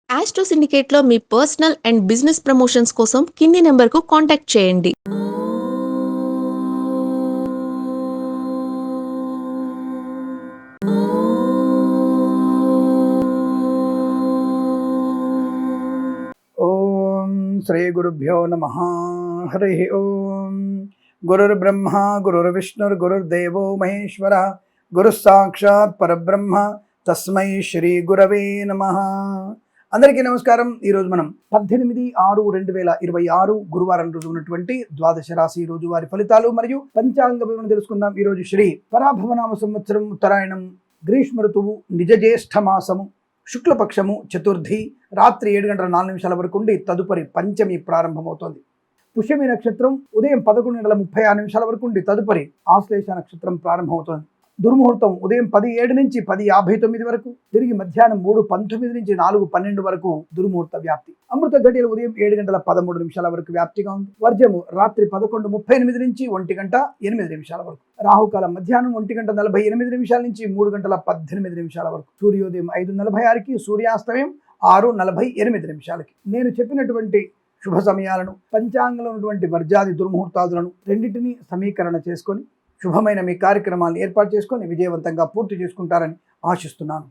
Astro సిండికేట్లో మీ personal and business promotions కోసం కింది నెంబర్కు కాంటాక్ట్ చేయండి. ఓం శ్రీ గురుభ్యో నమః. హరి ఓం. గురుర్బ్రహ్మ గురుర్విష్ణుర్ గురుర్దేవో మహేశ్వర గురు సాక్షాత్ పరబ్రహ్మ తస్మై శ్రీ గురవే నమః. అందరికీ నమస్కారం. ఈరోజు మనం 18/6/2026 గురువారం రోజు ఉన్నటువంటి ద్వాదశ రాశి రోజు వారి ఫలితాలు మరియు పంచాంగ వివరణ తెలుసుకుందాం. ఈరోజు శ్రీ పరాభవనామ సంవత్సరం ఉత్తరాయణం, గ్రీష్మ ఋతువు, నిజ జ్యేష్ఠ మాసము, శుక్లపక్షము, చతుర్థి, రాత్రి 7:04 వరకు ఉండి తదుపరి పంచమి ప్రారంభమవుతోంది. పుష్యమి నక్షత్రం ఉదయం 11:36 వరకు ఉండి తదుపరి ఆశ్లేష నక్షత్రం ప్రారంభమవుతోంది. దుర్ముహూర్తం ఉదయం 10:07 నుంచి 10:59 వరకు, తిరిగి మధ్యాహ్నం 3:19 నుంచి 4:12 వరకు దుర్ముహూర్త వ్యాప్తి. అమృత గడియలు ఉదయం 7:13 వరకు వ్యాప్తిగా ఉంది. వర్జము రాత్రి 11:38 నుంచి 1:08 వరకు. రాహుకాలం మధ్యాహ్నం 1:48 నుంచి 3:18 వరకు. సూర్యోదయం 5:46కి, సూర్యాస్తమయం 6:48. నేను చెప్పినటువంటి శుభ సమయాలను, పంచాంగంలో ఉన్నటువంటి వర్జాది దుర్ముహూర్తాదులను రెండింటినీ సమీకరణ చేసుకొని శుభమైన మీ కార్యక్రమాలను ఏర్పాటు చేసుకొని విజయవంతంగా పూర్తి చేసుకుంటారని ఆశిస్తున్నాను.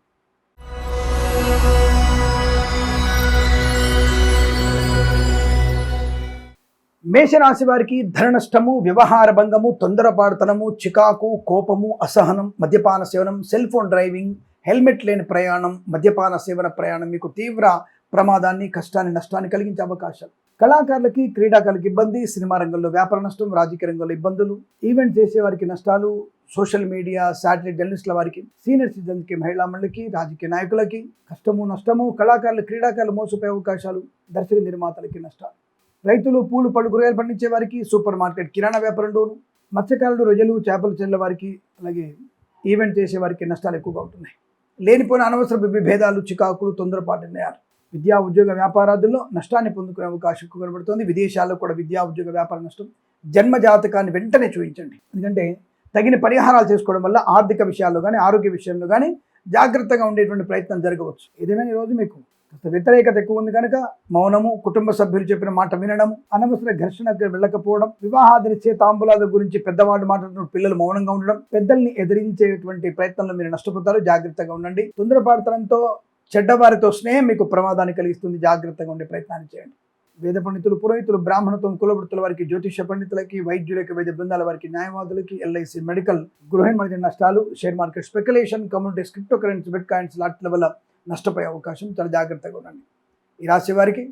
మేషరాశి వారికి ధన నష్టము, వ్యవహార భంగము, తొందరపాటుతనము, చికాకు, కోపము, అసహనం, మద్యపాన సేవనం, సెల్ ఫోన్ డ్రైవింగ్, హెల్మెట్ లేని ప్రయాణం, మద్యపాన సేవన ప్రయాణం మీకు తీవ్ర ప్రమాదాన్ని, కష్టాన్ని, నష్టాన్ని కలిగించే అవకాశాలు. కళాకారులకి, క్రీడాకారులకు ఇబ్బంది, సినిమా రంగంలో వ్యాపార నష్టం, రాజకీయ రంగంలో ఇబ్బందులు, ఈవెంట్ చేసే వారికి నష్టాలు, సోషల్ మీడియా, శాటిలైట్ జర్నలిస్టుల వారికి, సీనియర్ సిటిజన్స్కి, మహిళా మండలికి, రాజకీయ నాయకులకి కష్టము, నష్టము, కళాకారులు, క్రీడాకారులు మోసపోయే అవకాశాలు, దర్శక నిర్మాతలకి నష్టాలు. రైతులు, పూలు, పళ్ళు, కూరగాయలు పండించే వారికి, సూపర్ మార్కెట్, కిరాణా వ్యాపారంలోను, మత్స్యకారులు, రొయ్యలు, చేపలు చెల్లె వారికి, అలాగే ఈవెంట్ చేసే వారికి నష్టాలు ఎక్కువగా ఉంటున్నాయి. లేనిపోయిన అనవసర విభేదాలు, చికాకులు, తొందరపాటు నిర్ణయాలు. విద్యా ఉద్యోగ వ్యాపారాదుల్లో నష్టాన్ని పొందుకునే అవకాశం ఎక్కువ కనబడుతుంది. విదేశాల్లో కూడా విద్యా ఉద్యోగ వ్యాపార నష్టం. జన్మ జాతకాన్ని వెంటనే చూపించండి, ఎందుకంటే తగిన పరిహారాలు చేసుకోవడం వల్ల ఆర్థిక విషయాల్లో కానీ, ఆరోగ్య విషయంలో కానీ జాగ్రత్తగా ఉండేటువంటి ప్రయత్నం జరగవచ్చు. ఏదేమైనా ఈరోజు మీకు వ్యతిరేకత ఎక్కువ ఉంది కనుక మౌనము, కుటుంబ సభ్యులు చెప్పిన మాట వినడము, అనవసర ఘర్షణకు వెళ్ళకపోవడం, వివాహాదినిచ్చే తాంబూలాల గురించి పెద్దవాళ్ళు మాట్లాడుతున్న పిల్లలు మౌనంగా ఉండడం, పెద్దల్ని ఎదిరించేటువంటి ప్రయత్నంలో మీరు నష్టపోతారు. జాగ్రత్తగా ఉండండి. తొందరపాటుతనంతో, చెడ్డవారితో స్నేహం మీకు ప్రమాదాన్ని కలిగిస్తుంది. జాగ్రత్తగా ఉండే ప్రయత్నాన్ని చేయండి. వేద పండితులు, పురోహితులు, బ్రాహ్మణత్వం, కులవృత్తుల వారికి, జ్యోతిష పండితులకి, వైద్యులకి, వైద్య బృందాల వారికి, న్యాయవాదులకి, ఎల్ఐసి, మెడికల్, గృహ నిర్మాణ నష్టాలు, share market speculation, communities, cryptocurrency, bitcoins లాంటి వల్ల నష్టపోయే అవకాశం. చాలా జాగ్రత్తగా ఉండండి. ఈ రాశి వారికి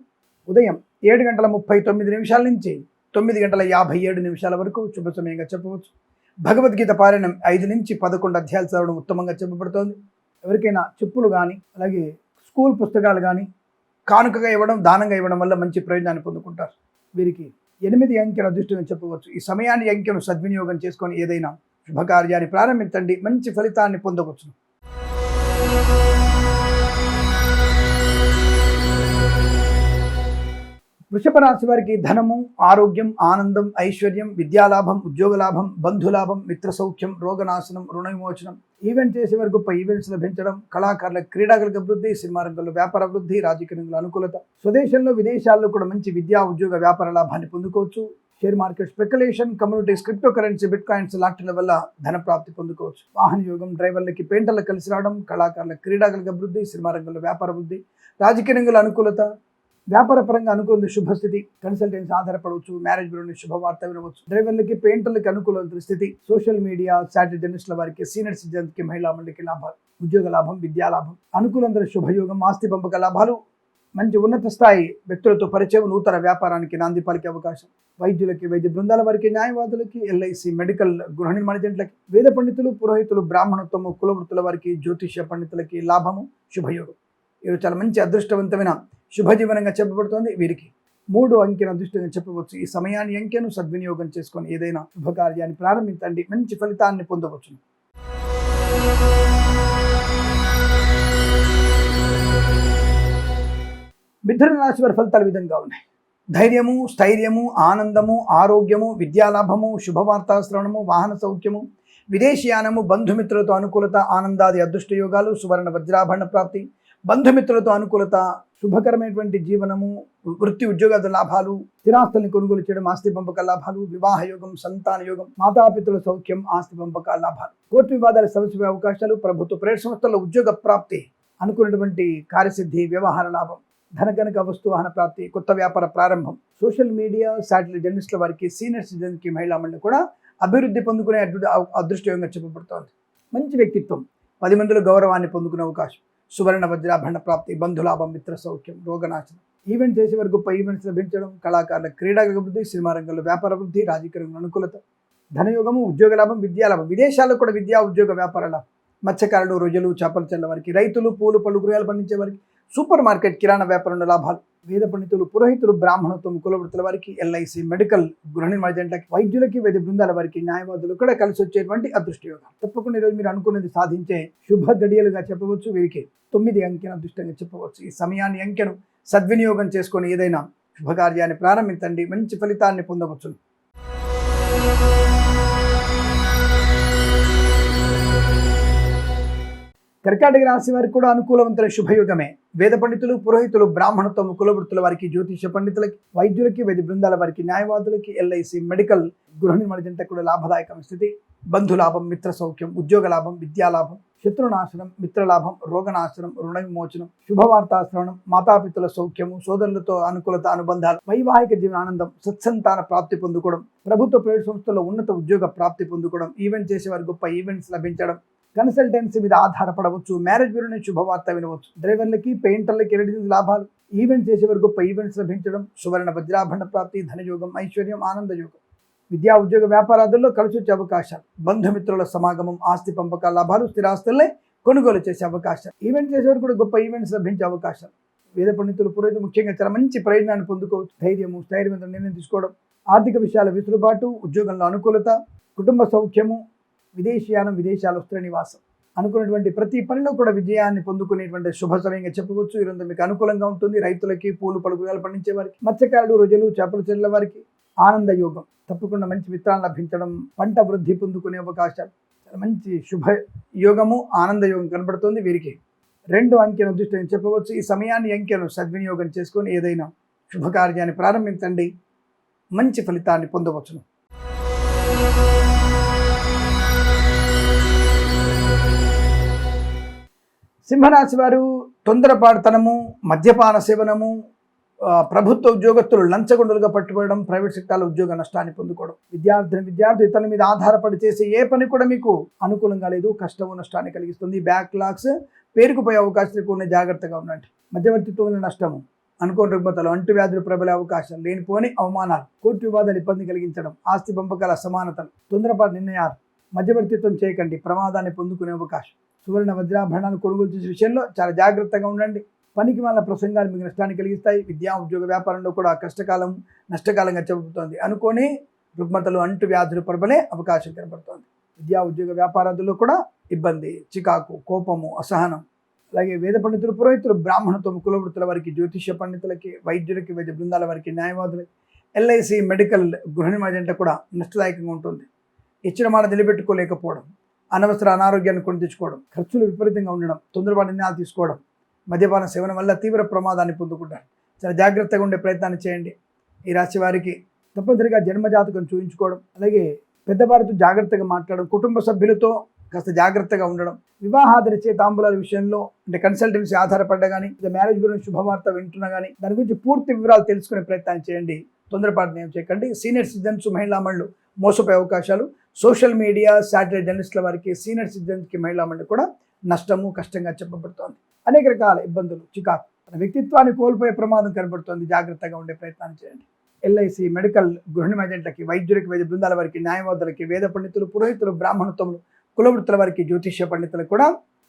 ఉదయం 7:39 నుంచి 9:57 వరకు శుభ సమయంగా చెప్పవచ్చు. భగవద్గీత పారాయణం 5 నుంచి 11 అధ్యాయాలు చదవడం ఉత్తమంగా చెప్పబడుతోంది. ఎవరికైనా చెప్పులు కానీ, అలాగే స్కూల్ పుస్తకాలు కానీ కానుకగా ఇవ్వడం, దానంగా ఇవ్వడం వల్ల మంచి ప్రయోజనాన్ని పొందుకుంటారు. వీరికి 8 అంకెల అదృష్టం చెప్పవచ్చు. ఈ సమయాన్ని, అంకెను సద్వినియోగం చేసుకొని ఏదైనా శుభకార్యాన్ని ప్రారంభించండి, మంచి ఫలితాన్ని పొందవచ్చు. వృషభ రాశి వారికి ధనము, ఆరోగ్యం, ఆనందం, ఐశ్వర్యం, విద్యాలాభం, ఉద్యోగ లాభం, బంధులాభం, మిత్ర సౌఖ్యం, రోగనాశనం, రుణ విమోచనం, ఈవెంట్ చేసే వారికి గొప్ప ఈవెంట్స్ లభించడం, కళాకారుల, క్రీడాకారులకు అభివృద్ధి, సినిమా రంగంలో వ్యాపార అభివృద్ధి, రాజకీయ రంగంలో అనుకూలత, స్వదేశంలో, విదేశాల్లో కూడా మంచి విద్యా, ఉద్యోగ, వ్యాపార లాభాన్ని పొందుకోవచ్చు. Share market speculation, communities, cryptocurrency, bitcoins లాంటి వల్ల ధన ప్రాప్తి పొందుకోవచ్చు. వాహన యోగం, డ్రైవర్లకి, పెయింటర్లకు కలిసి రావడం, కళాకారుల, క్రీడాకారులకు అభివృద్ధి, సినిమా రంగంలో వ్యాపార అభివృద్ధి, రాజకీయ రంగంలో అనుకూలత, వ్యాపార పరంగా అనుకూల శుభస్థితి, కన్సల్టెన్సీ ఆధారపడవచ్చు, మ్యారేజ్ బ్యూరోని శుభవార్త వినవచ్చు. డ్రైవర్లకి, పెయింటర్లకి అనుకూల స్థితి, సోషల్ మీడియా, శాటిలైట్ జర్నలిస్టుల వారికి, సీనియర్ సిటిజన్స్కి, మహిళా మండలికి లాభాలు, ఉద్యోగ లాభం, విద్యా లాభం, అనుకూలందరూ శుభయోగం, ఆస్తి పంపక లాభాలు, మంచి ఉన్నత స్థాయి వ్యక్తులతో పరిచయం, నూతన వ్యాపారానికి నాంది పలికే అవకాశం. వైద్యులకి, వైద్య బృందాల వారికి, న్యాయవాదులకి, ఎల్ఐసి, మెడికల్, గృహ నిర్మాణ జంట్లకి, వేద పండితులు, పురోహితులు, బ్రాహ్మణత్వము, కులవృత్తుల వారికి, జ్యోతిష పండితులకి లాభము, శుభయోగం. ఇది చాలా మంచి అదృష్టవంతమైన శుభజీవనంగా చెప్పబడుతోంది. వీరికి 3 అంకెను అదృష్టంగా చెప్పవచ్చు. ఈ సమయాన్ని, అంకెను సద్వినియోగం చేసుకొని ఏదైనా శుభకార్యాన్ని ప్రారంభించండి, మంచి ఫలితాన్ని పొందవచ్చు. మిథున రాశి వారి ఫలితాలు విధంగా ఉన్నాయి. ధైర్యము, స్థైర్యము, ఆనందము, ఆరోగ్యము, విద్యాలాభము, శుభవార్తా శ్రవణము, వాహన సౌఖ్యము, విదేశీయానము, బంధుమిత్రులతో అనుకూలత, ఆనందాది అదృష్ట యోగాలు, సువర్ణ వజ్రాభరణ ప్రాప్తి, బంధుమిత్రులతో అనుకూలత, శుభకరమైనటువంటి జీవనము, వృత్తి ఉద్యోగాల లాభాలు, స్థిరాస్తుల్ని కొనుగోలు చేయడం, ఆస్తి పంపకాల లాభాలు, వివాహ యోగం, సంతాన యోగం, మాతాపితృల సౌఖ్యం, ఆస్తి పంపకాల లాభాలు, కోర్టు వివాదాల సమస్య అవకాశాలు, ప్రభుత్వ ప్రైవేట్ సంస్థల్లో ఉద్యోగ ప్రాప్తి, అనుకున్నటువంటి కార్యసిద్ధి, వ్యవహార లాభం, ధనగనక వస్తువాహన ప్రాప్తి, కొత్త వ్యాపార ప్రారంభం, సోషల్ మీడియా, శాటిలైట్ జర్నలిస్టుల వారికి, సీనియర్ సిటిజన్కి, మహిళా మండలి కూడా అభివృద్ధి పొందుకునే అదృష్టయోగంగా చెప్పబడుతోంది. మంచి వ్యక్తిత్వం, 10 మందిలో గౌరవాన్ని పొందుకునే అవకాశం, సువర్ణ వజ్రాభరణ ప్రాప్తి, బంధులాభం, మిత్ర సౌఖ్యం, రోగనాశనం, ఈవెంట్ చేసే వారు గొప్ప ఈవెంట్స్ లభించడం, కళాకారుల క్రీడాగత వృద్ధి, సినిమా రంగంలో వ్యాపార వృద్ధి, రాజకీయ రంగంలో అనుకూలత, ధనయోగము, ఉద్యోగ లాభం, విద్యాలాభం, విదేశాల్లో కూడా విద్యా ఉద్యోగ వ్యాపార లాభం, మత్స్యకారులు, రొయ్యలు, చేపలు చెల్ల వారికి, రైతులు, పూలు పళ్ళు కూరగాయలు పండించే వారికి, సూపర్ మార్కెట్, కిరాణా వ్యాపారంలో లాభాలు, వేద పండితులు, పురోహితులు, బ్రాహ్మణత్వం, కులవృత్తుల వారికి, ఎల్ఐసి, మెడికల్, గృహ నిర్మాణ జంటలకి, వైద్యులకి, వైద్య బృందాల వారికి, న్యాయవాదులు కూడా కలిసి వచ్చేటువంటి అదృష్టయోగం. తప్పకుండా ఈరోజు మీరు అనుకున్నది సాధించే శుభ గడియలుగా చెప్పవచ్చు. వీరికి 9 అంకెను అదృష్టంగా చెప్పవచ్చు. ఈ సమయాన్ని, అంకెను సద్వినియోగం చేసుకొని ఏదైనా శుభకార్యాన్ని ప్రారంభించండి, మంచి ఫలితాన్ని పొందవచ్చు. కర్కాటక రాశి వారికి కూడా అనుకూలవంతమైన శుభయుగమే. వేద పండితులు, పురోహితులు, బ్రాహ్మణత్వం, కులవృత్తుల వారికి, జ్యోతిష పండితులకి, వైద్యులకి, వైద్య బృందాల వారికి, న్యాయవాదులకి, ఎల్ఐసి, మెడికల్, గృహ నిర్మాణ జంట కూడా లాభదాయకమైన స్థితి, బంధులాభం, మిత్ర సౌఖ్యం, ఉద్యోగ లాభం, విద్యాలాభం, శత్రునాశనం, మిత్రలాభం, రోగనాశనం, రుణ విమోచనం, శుభవార్తా శ్రవణం, మాతాపితుల సౌఖ్యము, సోదరులతో అనుకూలత, అనుబంధాలు, వైవాహిక జీవన ఆనందం, సత్సంతాన ప్రాప్తి పొందుకోవడం, ప్రభుత్వ ప్రైవేట్ సంస్థల్లో ఉన్నత ఉద్యోగ ప్రాప్తి పొందుకోవడం, ఈవెంట్ చేసేవారు గొప్ప ఈవెంట్స్ లభించడం, కన్సల్టెన్సీ మీద ఆధారపడవచ్చు, మ్యారేజ్ బ్యూరో నుంచి శుభవార్త వినవచ్చు, డ్రైవర్లకి, పెయింటర్లకి, ఎలక్ట్రీషియన్స్ లాభాలు, ఈవెంట్ చేసేవారు గొప్ప ఈవెంట్స్ లభించడం, సువర్ణ వజ్రాభరణ ప్రాప్తి, ధనయోగం, ఐశ్వర్యం, ఆనందయోగం, విద్యా ఉద్యోగ వ్యాపారాదుల్లో కలిసి వచ్చే అవకాశాలు, బంధుమిత్రుల సమాగమం, ఆస్తి పంపకాల లాభాలు, స్థిరాస్తుల్ని కొనుగోలు చేసే అవకాశాలు, ఈవెంట్ చేసేవారు కూడా గొప్ప ఈవెంట్స్ లభించే అవకాశాలు, వేద పండితులు, పురోహితులు ముఖ్యంగా చాలా మంచి ప్రయోజనాన్ని పొందుకోవచ్చు. ధైర్యము, స్థైర్యవంతం నిర్ణయం తీసుకోవడం, ఆర్థిక విషయాల విసులుబాటు, ఉద్యోగంలో అనుకూలత, కుటుంబ సౌఖ్యము, విదేశీయానం, విదేశాల స్థిర నివాసం, అనుకున్నటువంటి ప్రతి పనిలో కూడా విజయాన్ని పొందుకునేటువంటి శుభ సమయంగా చెప్పవచ్చు. ఈరోజు మీకు అనుకూలంగా ఉంటుంది. రైతులకి, పూలు పళ్ళు కూరగాయలు పండించే వారికి, మత్స్యకారులు, రొయ్యలు, చేపల చెల్ల వారికి ఆనంద యోగం, తప్పకుండా మంచి విత్తనాలు లభించడం, పంట వృద్ధి పొందుకునే అవకాశాలు, మంచి శుభ యోగము, ఆనంద యోగం కనబడుతుంది. వీరికి 2 అంకెను అదృష్టం చెప్పవచ్చు. ఈ సమయాన్ని, అంకెను సద్వినియోగం చేసుకొని ఏదైనా శుభకార్యాన్ని ప్రారంభించండి, మంచి ఫలితాన్ని పొందవచ్చును. సింహరాశి వారు తొందరపాటుతనము, మద్యపాన సేవనము, ప్రభుత్వ ఉద్యోగస్తులు లంచగొండలుగా పట్టుకోవడం, ప్రైవేట్ సెక్టార్లో ఉద్యోగ నష్టాన్ని పొందుకోవడం, విద్యార్థి ఇతరుల మీద ఆధారపడి చేసే ఏ పని కూడా మీకు అనుకూలంగా లేదు, కష్టము, నష్టాన్ని కలిగిస్తుంది. బ్యాక్లాగ్స్ పేరుకుపోయే అవకాశాలు ఎక్కువ ఉన్నాయి, జాగ్రత్తగా ఉండండి. మధ్యవర్తిత్వంలో నష్టము, అనుకోని రుగ్మతలు, అంటువ్యాధులు ప్రబలే అవకాశం, లేనిపోని అవమానాలు, కోర్టు వివాదాలు ఇబ్బంది కలిగించడం, ఆస్తి పంపకాల అసమానతలు, తొందరపాటు నిర్ణయాలు, మధ్యవర్తిత్వం చేయకండి, ప్రమాదాన్ని పొందుకునే అవకాశం, సువర్ణ వజ్రాభరణాలు కొనుగోలు చేసే విషయంలో చాలా జాగ్రత్తగా ఉండండి. పనికి వాళ్ళ ప్రసంగాలు మీకు నష్టాన్ని కలిగిస్తాయి. విద్యా ఉద్యోగ వ్యాపారంలో కూడా కష్టకాలం, నష్టకాలంగా చెబుతోంది. అనుకోని రుగ్మతలు, అంటువ్యాధులు ప్రబలే అవకాశం కనబడుతోంది. విద్యా ఉద్యోగ వ్యాపారాదుల్లో కూడా ఇబ్బంది, చికాకు, కోపము, అసహనం. అలాగే వేద పండితులు, పురోహితులు, బ్రాహ్మణత్వం, కులవృత్తుల వారికి, జ్యోతిష్య పండితులకి, వైద్యులకి, వైద్య బృందాల వారికి, న్యాయవాదులకి, ఎల్ఐసి, మెడికల్, గృహ నిర్మాణ జంట కూడా నష్టదాయకంగా ఉంటుంది. ఇచ్చిన మాట నిలబెట్టుకోలేకపోవడం, అనవసర అనారోగ్యాన్ని కొని తెచ్చుకోవడం, ఖర్చులు విపరీతంగా ఉండడం, తొందరపాటు నిర్ణయాలు తీసుకోవడం, మద్యపాన సేవన వల్ల తీవ్ర ప్రమాదాన్ని పొందుకుంటారు. చాలా జాగ్రత్తగా ఉండే ప్రయత్నాన్ని చేయండి. ఈ రాశి వారికి తప్పనిసరిగా జన్మజాతకం చూపించుకోవడం, అలాగే పెద్దవారితో జాగ్రత్తగా మాట్లాడడం, కుటుంబ సభ్యులతో కాస్త జాగ్రత్తగా ఉండడం, వివాహాదరిచే తాంబూలాల విషయంలో అంటే కన్సల్టెన్సీ ఆధారపడ్డా కానీ, మ్యారేజ్ గురించి శుభవార్త వింటున్నా కానీ దాని గురించి పూర్తి వివరాలు తెలుసుకునే ప్రయత్నం చేయండి. తొందరపాటు నేను చేయకండి. సీనియర్ సిటిజన్స్, మహిళా మండలు మోసపోయే అవకాశాలు, సోషల్ మీడియా, శాటిలైట్ జర్నలిస్టుల వారికి, సీనియర్ సిటిజన్స్కి, మహిళా మండలి కూడా నష్టము, కష్టంగా చెప్పబడుతోంది. అనేక రకాల ఇబ్బందులు, చికాకు, వ్యక్తిత్వాన్ని కోల్పోయే ప్రమాదం కనబడుతోంది. జాగ్రత్తగా ఉండే ప్రయత్నాన్ని చేయండి. ఎల్ఐసి, మెడికల్, గృహ నిర్మాణ జంటలకి, వైద్యులకి, వైద్య బృందాల వారికి, న్యాయవాదులకి, వేద పండితులు, పురోహితులు, బ్రాహ్మణత్వములు, కులవృత్తుల వారికి, జ్యోతిష్య పండితులకు కూడా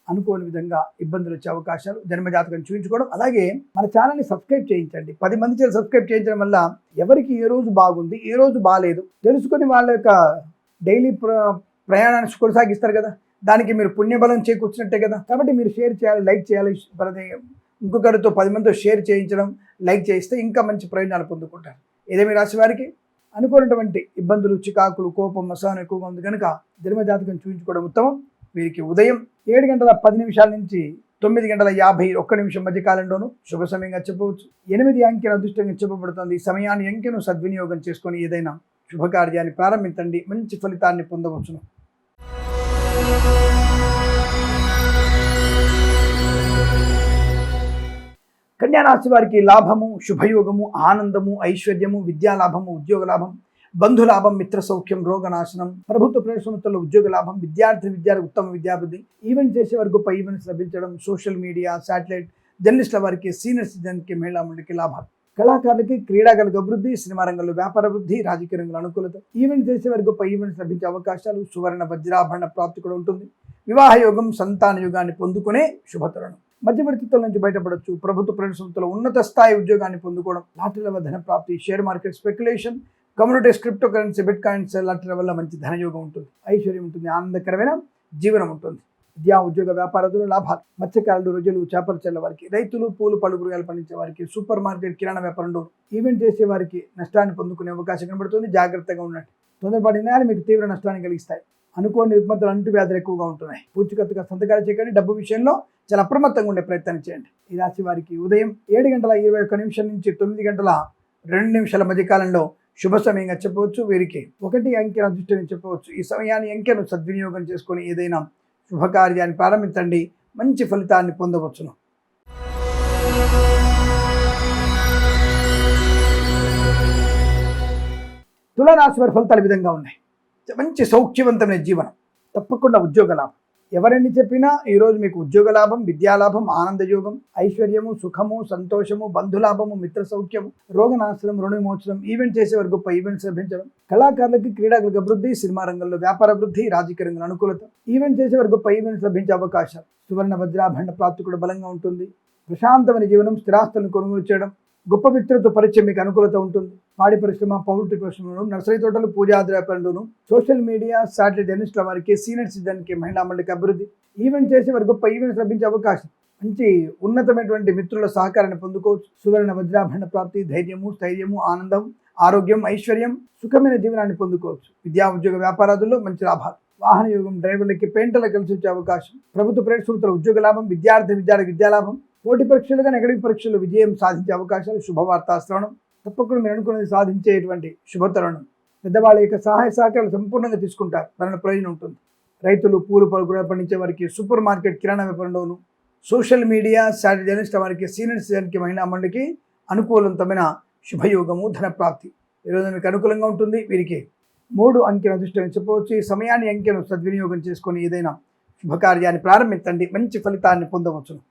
అనుకోని విధంగా ఇబ్బందులు వచ్చే అవకాశాలు, జన్మజాతకం చూపించుకోవడం. అలాగే మన ఛానల్ని సబ్స్క్రైబ్ చేయించండి. 10 మంది చేసి సబ్స్క్రైబ్ చేయించడం వల్ల ఎవరికి ఏ రోజు బాగుంది, ఏ రోజు బాగాలేదు తెలుసుకొని వాళ్ళ యొక్క డైలీ ప్రయాణాన్ని కొనసాగిస్తారు కదా, దానికి మీరు పుణ్యబలం చేకూర్చినట్టే కదా. కాబట్టి మీరు షేర్ చేయాలి, లైక్ చేయాలి. ఇంకొకరితో 10 మందితో షేర్ చేయించడం, లైక్ చేయిస్తే ఇంకా మంచి ప్రయోజనాలు పొందుకుంటారు. ఏదేమి రాశి వారికి అనుకున్నటువంటి ఇబ్బందులు, చికాకులు, కోపం, అసహనం ఎక్కువగా ఉంది కనుక జన్మజాతకం చూపించుకోవడం ఉత్తమం. వీరికి ఉదయం 7:10 నుంచి 9:51 మధ్య కాలంలోనూ శుభ సమయంగా చెప్పవచ్చు. 8 అంకెను అదృష్టంగా చెప్పబడుతుంది. ఈ సమయాన్ని అంకెను సద్వినియోగం చేసుకొని ఏదైనా శుభకార్యాన్ని ప్రారంభించండి, మంచి ఫలితాన్ని పొందవచ్చును. కన్యా రాశి వారికి లాభము, శుభయోగము, ఆనందము, ఐశ్వర్యము, విద్యాలాభము, ఉద్యోగ లాభం, బంధులాభం, మిత్ర సౌఖ్యం, రోగనాశనం, ప్రభుత్వ ప్రైవేట్ సంస్థల్లో ఉద్యోగ లాభం, విద్యార్థులకు ఉత్తమ విద్యాభివృద్ధి, ఈవెంట్ చేసే వారికి గొప్ప ఈవెంట్స్ లభించడం, సోషల్ మీడియా, శాటిలైట్, జర్నలిస్టుల వారికి, సీనియర్ సిటిజన్కి, మహిళా మండలికి లాభాలు, కళాకారులకి క్రీడాకారులకు అభివృద్ధి, సినిమా రంగంలో వ్యాపార అభివృద్ధి, రాజకీయ రంగంలో అనుకూలత, ఈవెంట్ చేసే వారికి గొప్ప ఈవెంట్స్ లభించే అవకాశాలు, సువర్ణ వజ్రాభరణ ప్రాప్తి కూడా ఉంటుంది. వివాహ యోగం, సంతాన యోగాన్ని పొందుకునే శుభతరుణం. మధ్యవర్తిత్వం నుంచి బయటపడవచ్చు. ప్రభుత్వ ప్రైవేట్ సంస్థలో ఉన్నత స్థాయి ఉద్యోగాన్ని పొందుకోవడం, లాటరీల ధన ప్రాప్తి, share market speculation, communities, cryptocurrency, bitcoins, లాటరీల వల్ల మంచి ధనయోగం ఉంటుంది, ఐశ్వర్యం ఉంటుంది, ఆనందకరమైన జీవనం ఉంటుంది. విద్యా ఉద్యోగ వ్యాపారస్తులు లాభాలు, మత్స్యకారులు, రొయ్యలు, చేపల చెల్ల వారికి, రైతులు, పూలు పళ్ళు కూరగాయలు పండించే వారికి, సూపర్ మార్కెట్, కిరాణా వ్యాపారంలో ఈవెంట్ చేసే వారికి నష్టాన్ని పొందుకునే అవకాశం కనబడుతుంది. జాగ్రత్తగా ఉండండి. తొందరపాటు నిర్ణయాలు మీకు తీవ్ర నష్టాన్ని కలిగిస్తాయి. అనుకోని రుగ్మతలు, అంటువ్యాధులు ఎక్కువగా ఉంటున్నాయి. పూచికత్తుగా సంతకాలు చేయకండి. డబ్బు విషయంలో చాలా అప్రమత్తంగా ఉండే ప్రయత్నం చేయండి. ఈ రాశి వారికి ఉదయం 7:21 నుంచి 9:02 మధ్య కాలంలో శుభ సమయంగా చెప్పవచ్చు. వీరికి 1 అంకెను అదృష్టంగా చెప్పవచ్చు. ఈ సమయాన్ని అంకెను సద్వినియోగం చేసుకొని ఏదైనా శుభకార్యాన్ని ప్రారంభించండి, మంచి ఫలితాన్ని పొందవచ్చును. తులారాశి వారి ఫలితాలు ఈ విధంగా ఉన్నాయి. మంచి సౌఖ్యవంతమైన జీవనం, తప్పకుండా ఉద్యోగ లాభం. ఎవరెన్ని చెప్పినా ఈరోజు మీకు ఉద్యోగ లాభం, విద్యాలాభం, ఆనందయోగం, ఐశ్వర్యము, సుఖము, సంతోషము, బంధులాభము, మిత్ర సౌఖ్యము, రోగనాశనం, రుణ విమోచనం, ఈవెంట్ చేసే వారికి గొప్ప ఈవెంట్స్ లభించడం, కళాకారులకి క్రీడాకులకు అభివృద్ధి, సినిమా రంగంలో వ్యాపార అభివృద్ధి, రాజకీయ రంగంలో అనుకూలత, ఈవెంట్ చేసే వారికి గొప్ప ఈవెంట్స్ లభించే అవకాశాలు, సువర్ణ వజ్రాభరణ ప్రాప్తి కూడా బలంగా ఉంటుంది. ప్రశాంతమైన జీవనం, స్థిరాస్తులను కొనుగోలు చేయడం, గొప్ప వ్యక్తులతో పరిచయం మీకు అనుకూలత ఉంటుంది. పాడి పరిశ్రమ, పౌల్ట్రీ పరిశ్రమలోను, నర్సరీ తోటలు, పూజాది వ్యాపారంలోను, సోషల్ మీడియా, శాటిలైట్, జర్నలిస్టుల వారికి, సీనియర్ సిటిజన్కి, మహిళా మండలికి అభివృద్ధి, ఈవెంట్ చేసే వారికి గొప్ప ఈవెంట్స్ లభించే అవకాశం, మంచి ఉన్నతమైనటువంటి మిత్రుల సహకారాన్ని పొందుకోవచ్చు. సువర్ణ వజ్రాభరణ ప్రాప్తి, ధైర్యము, స్థైర్యము, ఆనందం, ఆరోగ్యం, ఐశ్వర్యం, సుఖమైన జీవనాన్ని పొందుకోవచ్చు. విద్యా ఉద్యోగ వ్యాపారాదుల్లో మంచి లాభాలు, వాహన యోగం, డ్రైవర్లకి, పెయింటర్లకు కలిసి వచ్చే అవకాశం, ప్రభుత్వ ప్రైవేట్ సంస్థల ఉద్యోగ లాభం, విద్యార్థులకు విద్యాలాభం, పోటీ పరీక్షలుగా నెగటివ్ పరీక్షలు విజయం సాధించే అవకాశాలు, శుభవార్తా శ్రవణం, తప్పకుండా మీరు అనుకున్నది సాధించేటువంటి శుభతరుణం. పెద్దవాళ్ళ యొక్క సహాయ సహకారాలు సంపూర్ణంగా తీసుకుంటారు, దాని ప్రయోజనం ఉంటుంది. రైతులు, పూలు పళ్ళు కూరగాయలు పండించే వారికి, సూపర్ మార్కెట్, కిరాణా వ్యాపారంలోను, సోషల్ మీడియా, శాటిలైట్, జర్నలిస్ట్ వారికి, సీనియర్ సిటిజన్కి, మహిళా మండలికి అనుకూలవంతమైన శుభయోగము, ధన ప్రాప్తి ఈరోజు మీకు అనుకూలంగా ఉంటుంది. వీరికి 3 అంకెను అదృష్టంగా చెప్పవచ్చు. ఈ సమయాన్ని అంకెను సద్వినియోగం చేసుకొని ఏదైనా శుభకార్యాన్ని ప్రారంభించండి, మంచి ఫలితాన్ని పొందవచ్చును.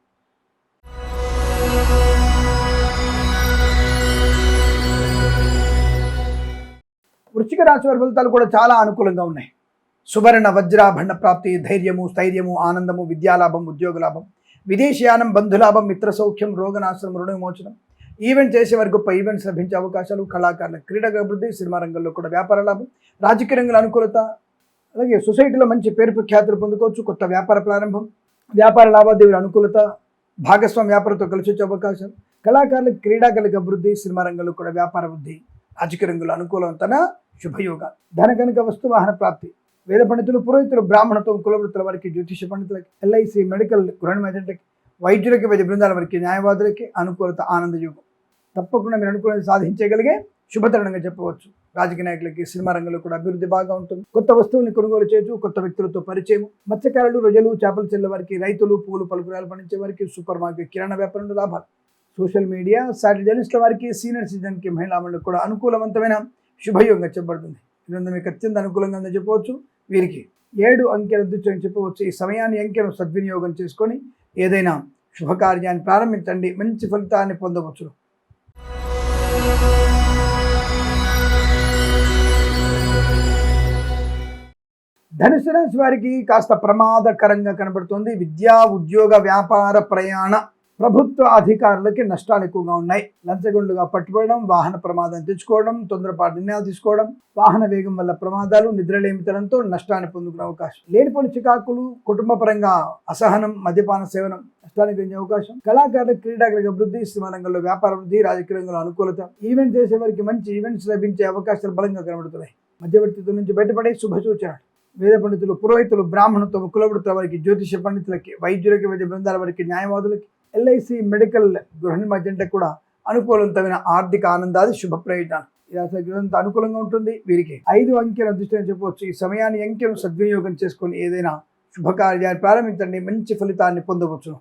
వృశ్చిక రాశి వారి ఫలితాలు కూడా చాలా అనుకూలంగా ఉన్నాయి. సువర్ణ వజ్రాభరణ ప్రాప్తి, ధైర్యము, స్థైర్యము, ఆనందము, విద్యాలాభం, ఉద్యోగ లాభం, విదేశీయానం, బంధులాభం, మిత్ర సౌఖ్యం, రోగనాశనం, రుణ విమోచనం, ఈవెంట్ చేసే వారికి గొప్ప ఈవెంట్స్ లభించే అవకాశాలు, కళాకారుల క్రీడల అభివృద్ధి, సినిమా రంగంలో కూడా వ్యాపార లాభం, రాజకీయ రంగంలో అనుకూలత, అలాగే సొసైటీలో మంచి పేరు ప్రఖ్యాతులు పొందుకోవచ్చు. కొత్త వ్యాపార ప్రారంభం, వ్యాపార లావాదేవీల అనుకూలత, భాగస్వామ్య వ్యాపారంతో కలిసి వచ్చే అవకాశాలు, కళాకారులకు క్రీడాకారులకు అభివృద్ధి, సినిమా రంగంలో కూడా వ్యాపార వృద్ధి, రాజకీయ రంగంలో అనుకూలవంతన శుభయోగాలు, ధనకనిక వస్తు వాహన ప్రాప్తి, వేద పండితులు, పురోహితులు, బ్రాహ్మణత్వం, కులవృత్తుల వారికి, జ్యోతిష పండితులకి, ఎల్ఐసి, మెడికల్, గృహ మేజెంట్లకి, వైద్యులకి, వైద్య బృందాల వారికి, న్యాయవాదులకి అనుకూలత, ఆనందయోగం, తప్పకుండా మీరు అనుకూలంగా సాధించగలిగే శుభతరుణంగా చెప్పవచ్చు. రాజకీయ నాయకులకి, సినిమా రంగంలో కూడా అభివృద్ధి బాగా ఉంటుంది. కొత్త వస్తువుల్ని కొనుగోలు చేయొచ్చు, కొత్త వ్యక్తులతో పరిచయం, మత్స్యకారులు, రొయ్యలు, చేపల చెల్ల వారికి, రైతులు, పూలు పళ్ళు కూరగాయలు పండించే వారికి, సూపర్ మార్కెట్, కిరాణా వ్యాపారంలో లాభాలు, సోషల్ మీడియా, శాటిలైట్, జర్నలిస్టుల వారికి, సీనియర్ సిటిజన్కి, మహిళా మండలికి కూడా అనుకూలవంతమైన శుభయోగంగా చెప్పబడుతుంది. ఇది మీకు అత్యంత అనుకూలంగా ఉందని చెప్పవచ్చు. వీరికి 7 అంకెల అదృష్టం చెప్పవచ్చు. ఈ సమయాన్ని అంకెను సద్వినియోగం చేసుకొని ఏదైనా శుభకార్యాన్ని ప్రారంభించండి, మంచి ఫలితాన్ని పొందవచ్చు. ధనుసు రాశి వారికి కాస్త ప్రమాదకరంగా కనబడుతుంది. విద్యా ఉద్యోగ వ్యాపార ప్రయాణ ప్రభుత్వ అధికారులకి నష్టాలు ఎక్కువగా ఉన్నాయి. లంచగొండుగా పట్టుకోవడం, వాహన ప్రమాదం తెచ్చుకోవడం, తొందరపాటు నిర్ణయాలు తీసుకోవడం, వాహన వేగం వల్ల ప్రమాదాలు, నిద్రలేమితనంతో నష్టాన్ని పొందుకునే అవకాశం, లేనిపోని చికాకులు, కుటుంబ పరంగా అసహనం, మద్యపాన సేవనం నష్టానికి పెంచే అవకాశం, కళాకారుల క్రీడాకులకు అభివృద్ధి, సినిమా రంగంలో వ్యాపార వృద్ధి, రాజకీయ రంగంలో అనుకూలత, ఈవెంట్ చేసే వారికి మంచి ఈవెంట్స్ లభించే అవకాశాలు బలంగా కనబడుతున్నాయి. మధ్యవర్తిత్వం నుంచి బయటపడే శుభ సూచన. వేద పండితులు, పురోహితులు, బ్రాహ్మణత్వం, కులవృత్తుల వారికి, జ్యోతిష పండితులకి, వైద్యులకి, వైద్య బృందాల వారికి, న్యాయవాదులకి, ఎల్ఐసి, మెడికల్, గృహ నిర్మాణంటే కూడా అనుకూలవంతమైన ఆర్థిక ఆనందాది శుభ ప్రయోజనాలు. ఈ రాశి వారికి అనుకూలంగా ఉంటుంది. వీరికి 5 అంకెల అదృష్టం చెప్పవచ్చు. ఈ సమయాన్ని అంకెను సద్వినియోగం చేసుకొని ఏదైనా శుభకార్యాన్ని ప్రారంభించండి, మంచి ఫలితాన్ని పొందవచ్చును.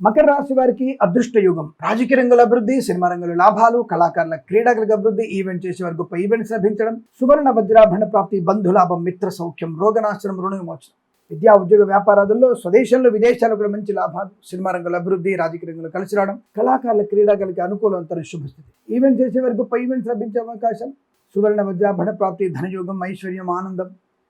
మకర రాశి వారికి అదృష్ట యుగం. రాజకీయ రంగంలో అభివృద్ధి, సినిమా రంగంలో లాభాలు, కళాకారుల, క్రీడాకులకు అభివృద్ధి, ఈవెంట్ చేసే వారికి గొప్ప ఈవెంట్స్ లభించడం, సువర్ణ వజ్రాభరణ ప్రాప్తి, బంధులాభం, మిత్ర సౌఖ్యం, రోగనాశనం, రుణ విమోచనం. విద్యా, ఉద్యోగ, వ్యాపారాదుల్లో స్వదేశంలో, విదేశాల్లో కూడా మంచి లాభాలు, సినిమా రంగంలో అభివృద్ధి, రాజకీయ రంగంలో కలిసి రావడం, కళాకారుల, క్రీడాకులకి అనుకూలవంతమైన శుభస్థితి, ఈవెంట్ చేసే వారికి గొప్ప ఈవెంట్స్ లభించే అవకాశం, సువర్ణ వజ్రాభరణ ప్రాప్తి, ధనయోగం, ఐశ్వర్యం, ఆనందం.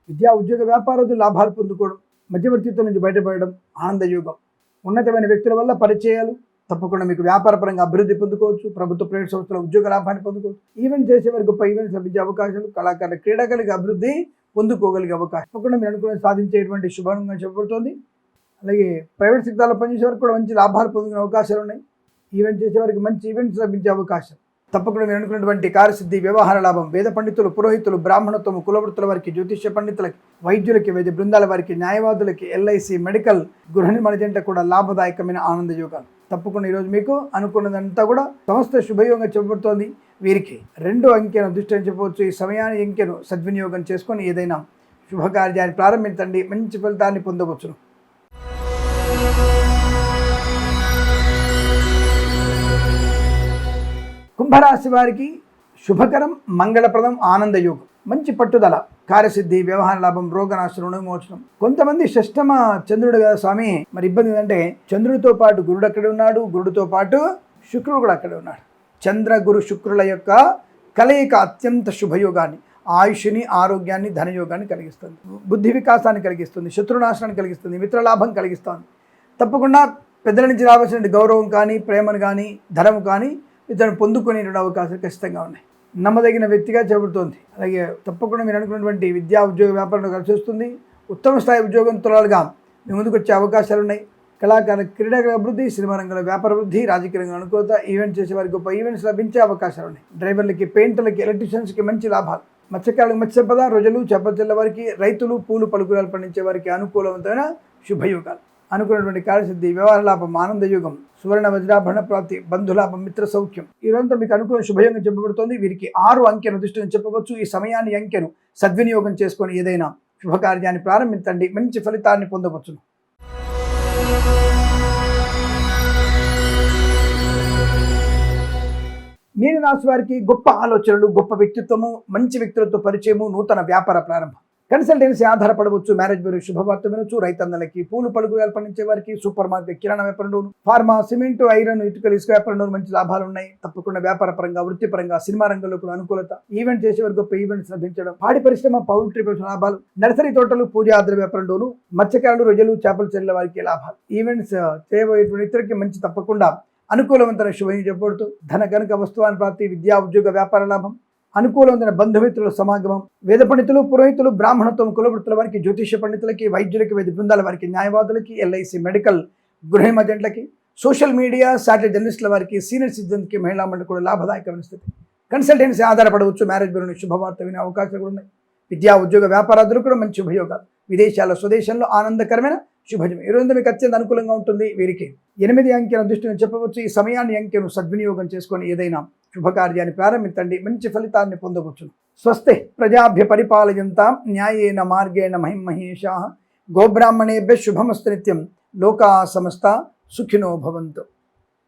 విద్యా, ఉద్యోగ, వ్యాపారాదులు లాభాలు పొందుకోవడం, మధ్యవర్తిత్వం నుంచి బయటపడడం, ఆనందయోగం. ఉన్నతమైన వ్యక్తుల వల్ల పరిచయాలు, తప్పకుండా మీకు వ్యాపారపరంగా అభివృద్ధి పొందుకోవచ్చు. ప్రభుత్వ, ప్రైవేట్ సంస్థల ఉద్యోగ లాభాన్ని పొందుకోవచ్చు. ఈవెంట్ చేసేవారికి గొప్ప ఈవెంట్స్ లభించే అవకాశాలు, కళాకారుల, క్రీడాకారులకి అభివృద్ధి పొందుకోగలిగే అవకాశం, తప్పకుండా మీరు అనుకునే సాధించేటువంటి శుభంగా చెప్పబడుతుంది. అలాగే ప్రైవేట్ సెక్టార్లో పనిచేసే వారికి కూడా మంచి లాభాలు పొందుకునే అవకాశాలు ఉన్నాయి. ఈవెంట్ చేసేవారికి మంచి ఈవెంట్స్ లభించే అవకాశం, తప్పకుండా మీరు అనుకున్నటువంటి కార్యసిద్ధి, వ్యవహార లాభం. వేద పండితులు, పురోహితులు, బ్రాహ్మణత్వం, కులవృత్తుల వారికి, జ్యోతిష్య పండితులకి, వైద్యులకి, వైద్య బృందాల వారికి, న్యాయవాదులకి, ఎల్ఐసి, మెడికల్, గృహ నిర్మాణ కూడా లాభదాయకమైన ఆనంద యోగాలు. తప్పకుండా ఈరోజు మీకు అనుకున్నదంతా కూడా సమస్త శుభయోగంగా చెప్పబడుతోంది. వీరికి 2 అంకెను దృష్టి చెప్పవచ్చు. ఈ సమయాన్ని అంకెను సద్వినియోగం చేసుకొని ఏదైనా శుభకార్యాన్ని ప్రారంభించండి, మంచి ఫలితాన్ని పొందవచ్చును. కుంభరాశి వారికి శుభకరం, మంగళప్రదం, ఆనందయోగం, మంచి పట్టుదల, కార్యసిద్ధి, వ్యవహార లాభం, రోగనాశనం, రుణవిమోచనం. కొంతమంది షష్టమ చంద్రుడు కదా స్వామి, మరి ఇబ్బంది ఏంటంటే చంద్రుడితో పాటు గురుడు అక్కడే ఉన్నాడు, గురుడితో పాటు శుక్రుడు కూడా అక్కడే ఉన్నాడు. చంద్ర, గురు, శుక్రుల యొక్క కలయిక అత్యంత శుభయోగాన్ని, ఆయుష్ని, ఆరోగ్యాన్ని, ధనయోగాన్ని కలిగిస్తుంది, బుద్ధి వికాసాన్ని కలిగిస్తుంది, శత్రునాశనాన్ని కలిగిస్తుంది, మిత్రలాభం కలిగిస్తుంది. తప్పకుండా పెద్దల నుంచి రావాల్సిన గౌరవం కానీ, ప్రేమను కానీ, ధనము కానీ ఇతను పొందుకునే అవకాశాలు ఖచ్చితంగా ఉన్నాయి. నమ్మదగిన వ్యక్తిగా చెబుతోంది. అలాగే తప్పకుండా మీరు అనుకున్నటువంటి విద్యా, ఉద్యోగ, వ్యాపారంలో కలిసి వస్తుంది. ఉత్తమ స్థాయి ఉద్యోగంతులుగా మీ ముందుకు వచ్చే అవకాశాలు ఉన్నాయి. కళాకారుల, క్రీడాకుల అభివృద్ధి, సినిమా రంగంలో వ్యాపార వృద్ధి, రాజకీయ రంగంలో అనుకూలత, ఈవెంట్ చేసే వారికి గొప్ప ఈవెంట్స్ లభించే అవకాశాలు ఉన్నాయి. డ్రైవర్లకి, పెయింటర్లకి, ఎలక్ట్రీషియన్స్కి మంచి లాభాలు. మత్స్యకారులకు మత్స్య సంపద, రోజులు, చేపల వారికి, రైతులు, పూలు, పలుకురాలు పండించే వారికి అనుకూలవంతమైన శుభయోగాలు. అనుకున్నటువంటి కార్యసిద్ధి, వ్యవహార లాభం, ఆనందయోగం, సువర్ణ వజ్రాభరణ ప్రాప్తి, బంధులాభం, మిత్ర సౌఖ్యం. ఈ రోజంతా మీకు అనుకూల శుభయోగం చెప్పబడుతోంది. వీరికి 6 అంకెను దృష్టిని చెప్పవచ్చు. ఈ సమయాన్ని అంకెను సద్వినియోగం చేసుకొని ఏదైనా శుభకార్యాన్ని ప్రారంభించండి, మంచి ఫలితాన్ని పొందవచ్చును. మీన రాశి వారికి గొప్ప ఆలోచనలు, గొప్ప వ్యక్తిత్వము, మంచి వ్యక్తులతో పరిచయము, నూతన వ్యాపార ప్రారంభం. కన్సల్టెన్సీ ఆధారపడవచ్చు, మ్యారేజ్ బ్యూరో శుభవార్త వినొచ్చు, రైతన్నలకి, పూలు, పలుకురాలు పండించే వారికి, సూపర్ మార్కెట్, కిరాణా వ్యాపారంలోను, ఫార్మా, సిమెంట్, ఐరన్, ఇటుకలు, ఇసుక వ్యాపారంలోను మంచి లాభాలు ఉన్నాయి. తప్పకుండా వ్యాపార పరంగా, వృత్తిపరంగా, సినిమా రంగంలో కూడా అనుకూలత, ఈవెంట్ చేసే వారికి గొప్ప ఈవెంట్స్ లభించడం, పాడి పరిశ్రమ, పౌల్ట్రీ పరిశ్రమ లాభాలు, నర్సరీ తోటలు, పూజాద్ర వ్యాపారంలోను, మత్స్యకారులు, రొయ్యలు, చేపల చెల్లెల వారికి లాభాలు. ఈవెంట్స్ చేయబోయేటువంటి ఇతరులకి మంచి తప్పకుండా అనుకూలవంతమైన శుభం చెప్పబడుతూ ధన గనుక వస్తువాన్ని ప్రాప్తి, విద్యా, ఉద్యోగ, వ్యాపార లాభం, అనుకూలమైన బంధుమిత్రుల సమాగమం. వేద పండితులు, పురోహితులు, బ్రాహ్మణత్వం, కులవృత్తుల వారికి, జ్యోతిష పండితులకి, వైద్యులకి, వైద్య బృందాల వారికి, న్యాయవాదులకి, ఎల్ఐసి, మెడికల్, గృహ ఏజెంట్లకి, సోషల్ మీడియా, శాటిలైట్ జర్నలిస్టుల వారికి, సీనియర్ సిటిజన్కి, మహిళా మండలి కూడా లాభదాయకమైన స్థితి. కన్సల్టెన్సీ ఆధారపడవచ్చు, మ్యారేజ్ బ్యూరోని శుభవార్త వినే అవకాశాలు కూడా ఉన్నాయి. విద్యా, ఉద్యోగ, వ్యాపారాదులు కూడా మంచి శుభయోగాలు. విదేశాల, స్వదేశంలో ఆనందకరమైన శుభజం. ఈ రోజు మీకు అత్యంత అనుకూలంగా ఉంటుంది. వీరికి 8 అంకెల దృష్టిని చెప్పవచ్చు. ఈ సమయాన్ని అంకెను సద్వినియోగం చేసుకొని ఏదైనా శుభకార్యాన్ని ప్రారంభించండి, మంచి ఫలితాన్ని పొందవచ్చు. స్వస్తి ప్రజాభ్య పరిపాలయంతాం న్యాయేన మార్గేణ మహిమహేషాః. గోబ్రాహ్మణేభ్యః శుభమస్తు నిత్యం. లోకా సమస్తా సుఖినో భవంతు.